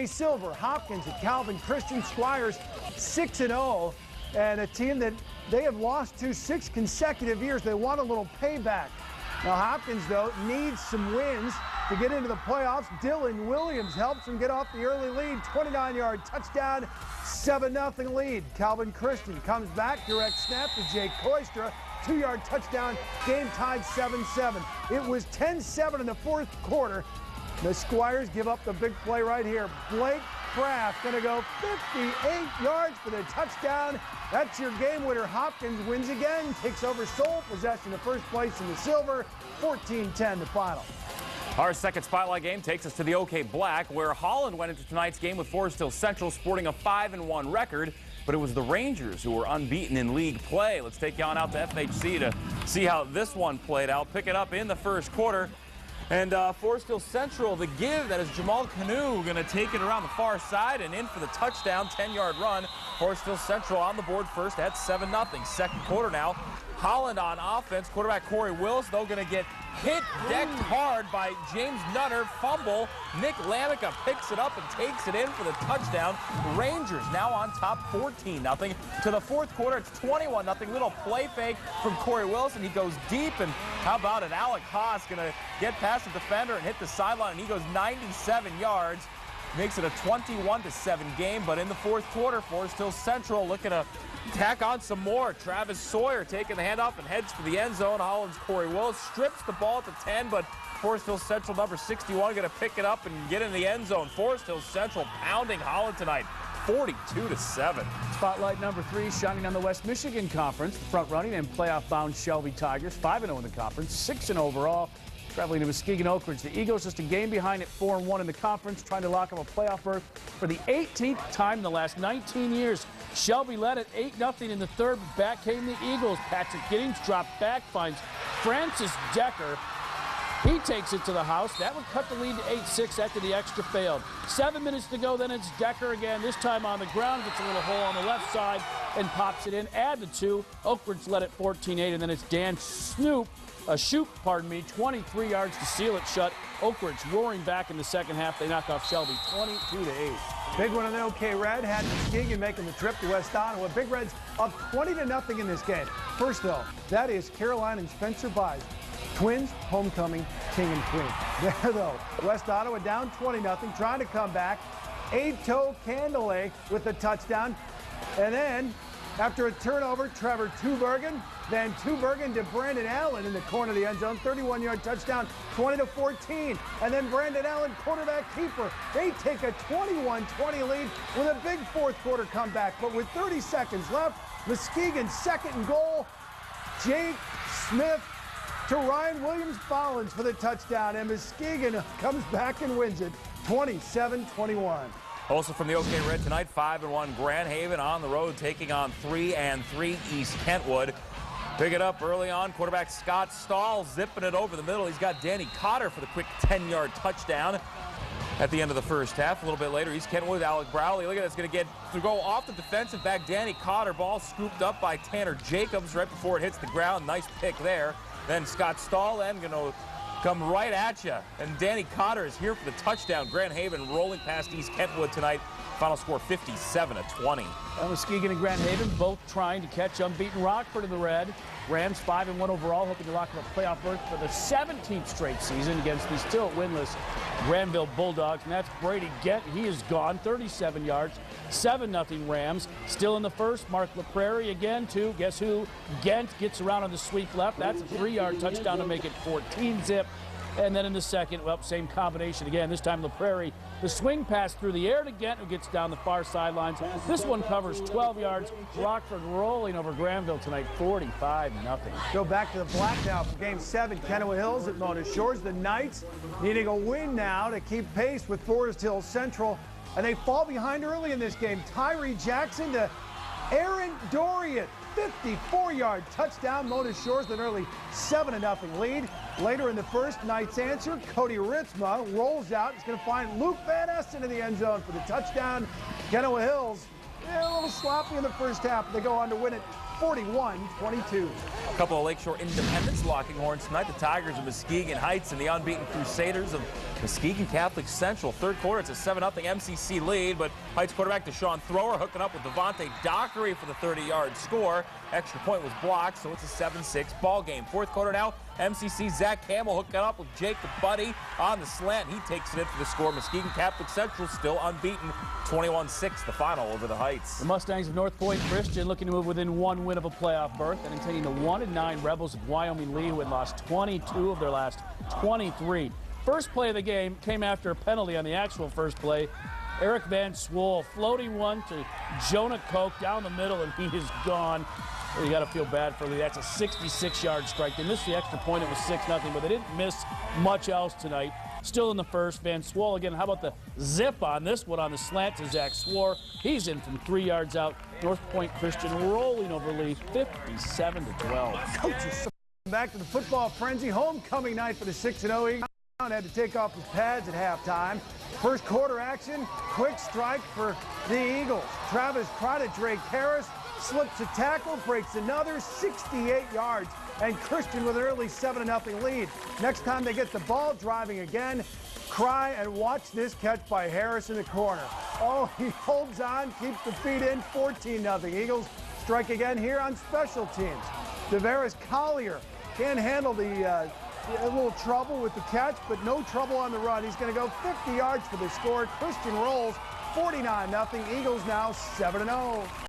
Silver, Hopkins, and Calvin Christian. Squires 6-0, and a team that they have lost to 6 consecutive years. They want a little payback. Now Hopkins, though, needs some wins to get into the playoffs. Dylan Williams helps him get off the early lead. 29-yard touchdown, 7-0 lead. Calvin Christian comes back, direct snap to Jake Koistra. 2-yard touchdown, game tied 7-7. It was 10-7 in the fourth quarter. The Squires give up the big play right here. Blake Kraft going to go 58 yards for the touchdown. That's your game winner. Hopkins wins again, takes over sole possession of first place in the Silver. 14-10 the final. Our second spotlight game takes us to the OK Black, where Holland went into tonight's game with Forest Hill Central sporting a 5-1 record, but it was the Rangers who were unbeaten in league play. Let's take you on out to FHC to see how this one played out. Pick it up in the first quarter. And Forest Hill Central, the give, that is Jamal Canoe going to take it around the far side and in for the touchdown, 10-yard run. Forest Hill Central on the board first at 7-0. Second quarter now. Holland on offense. Quarterback Corey Willis, though, going to get hit, decked hard by James Nutter. Fumble. Nick Lamica picks it up and takes it in for the touchdown. Rangers now on top 14-0. To the fourth quarter, it's 21-0. Little play fake from Corey Willis, and he goes deep. And how about it? Alec Haas going to get past the defender and hit the sideline, and he goes 97 yards. Makes it a 21-7 game. But in the fourth quarter, Forest Hill Central looking to tack on some more. Travis Sawyer taking the handoff and heads for the end zone. Holland's Corey Willis strips the ball at the 10, but Forest Hill Central number 61 going to pick it up and get in the end zone. Forest Hill Central pounding Holland tonight, 42-7. Spotlight number 3 shining on the West Michigan Conference. The front-running and playoff-bound Shelby Tigers, 5-0 in the conference, 6-0 overall. Traveling to Muskegon Oak Ridge, the Eagles just a game behind at 4-1 in the conference, trying to lock up a playoff berth for the 18th time in the last 19 years. Shelby led it 8-0 in the third, but back came the Eagles. Patrick Giddings dropped back, finds Francis Decker. He takes it to the house. That would cut the lead to 8-6 after the extra failed. 7 minutes to go, then it's Decker again, this time on the ground, gets a little hole on the left side and pops it in. Add the 2. Oak Ridge led it 14-8, and then it's Dan Shoop, 23 yards to seal it shut. Oak Ridge roaring back in the second half. They knock off Shelby 22-8. Big one on the OK Red. Had Muskegon making the trip to West Ottawa. Big Reds up 20-0 in this game. First, though, that is Caroline and Spencer Buys. Twins, homecoming, king and queen. There, though, West Ottawa down 20-0, trying to come back. Ato Candelay with the touchdown. And then, after a turnover, Trevor Tubergen. Then Tubergen to Brandon Allen in the corner of the end zone. 31-yard touchdown, 20-14. And then Brandon Allen, quarterback keeper. They take a 21-20 lead with a big fourth quarter comeback. But with 30 seconds left, Muskegon second and goal. Jake Smith to Ryan Williams-Follins for the touchdown. And Muskegon comes back and wins it 27-21. Also from the OK Red tonight, 5-1 Grand Haven on the road, taking on 3-3 East Kentwood. Pick it up early on. Quarterback Scott Stahl zipping it over the middle. He's got Danny Cotter for the quick 10-yard touchdown at the end of the first half. A little bit later, East Kentwood, Alec Browley. Look at this, going to get to go off the defensive back. Danny Cotter, ball scooped up by Tanner Jacobs right before it hits the ground. Nice pick there. Then Scott Stahl then going to come right at you. And Danny Cotter is here for the touchdown. Grand Haven rolling past East Kentwood tonight. Final score 57-20. Muskegon and Grand Haven both trying to catch unbeaten Rockford in the red. Rams 5-1 overall, hoping to lock up a playoff berth for the 17th straight season against the still winless Granville Bulldogs. And that's Brady Gent. He is gone, 37 yards, 7-0 Rams. Still in the first, Mark LaPrairie again to, guess who? Gent gets around on the sweep left. That's a 3-yard touchdown to make it 14-zip. And then in the second, well, same combination again. This time LaPrairie, the swing pass through the air to Gent, who gets down the far sidelines. This one covers 12 yards. Rockford rolling over Granville tonight, 45-0. Go back to the black now for Game 7. Kennewick Hills at Mona Shores. The Knights needing a win now to keep pace with Forest Hill Central. And they fall behind early in this game. Tyree Jackson to Aaron Dorian. 54-yard touchdown. Mona Shores an early 7-0 lead. Later in the first, Knights answer. Cody Ritzma rolls out. He's going to find Luke Van Esten in the end zone for the touchdown. Kennewick Hills, a little sloppy in the first half. They go on to win it 41-22. A couple of Lakeshore Independents locking horns tonight. The Tigers of Muskegon Heights and the unbeaten Crusaders of Muskegon Catholic Central, third quarter, it's a 7-0 MCC lead, but Heights quarterback Deshaun Thrower hooking up with Devontae Dockery for the 30-yard score. Extra point was blocked, so it's a 7-6 ball game. Fourth quarter now, MCC Zach Hamill hooking up with Jacob Buddy on the slant. He takes it in for the score. Muskegon Catholic Central still unbeaten, 21-6 the final over the Heights. The Mustangs of North Point Christian looking to move within one win of a playoff berth and taking the 1-9 Rebels of Wyoming Lee, who had lost 22 of their last 23. First play of the game came after a penalty on the actual first play. Eric Van Swoel floating one to Jonah Koch down the middle, and he is gone. Well, you got to feel bad for Lee. That's a 66-yard strike. They missed the extra point. It was 6-0, but they didn't miss much else tonight. Still in the first. Van Swoel again. How about the zip on this one on the slant to Zach Swore? He's in from 3 yards out. North Point Christian rolling over Lee, 57-12. Coaches back to the football frenzy. Homecoming night for the 6-0 Eagles. Had to take off his pads at halftime. First quarter action, quick strike for the Eagles. Travis Crowder, Drake Harris slips a tackle, breaks another 68 yards, and Christian with an early 7-0 lead. Next time they get the ball, driving again. Cry and watch this catch by Harris in the corner. Oh, he holds on, keeps the feet in, 14-0. Eagles strike again here on special teams. Devarius Collier can't handle the a little trouble with the catch, but no trouble on the run. He's going to go 50 yards for the score. Christian rolls 49-0. Eagles now 7-0.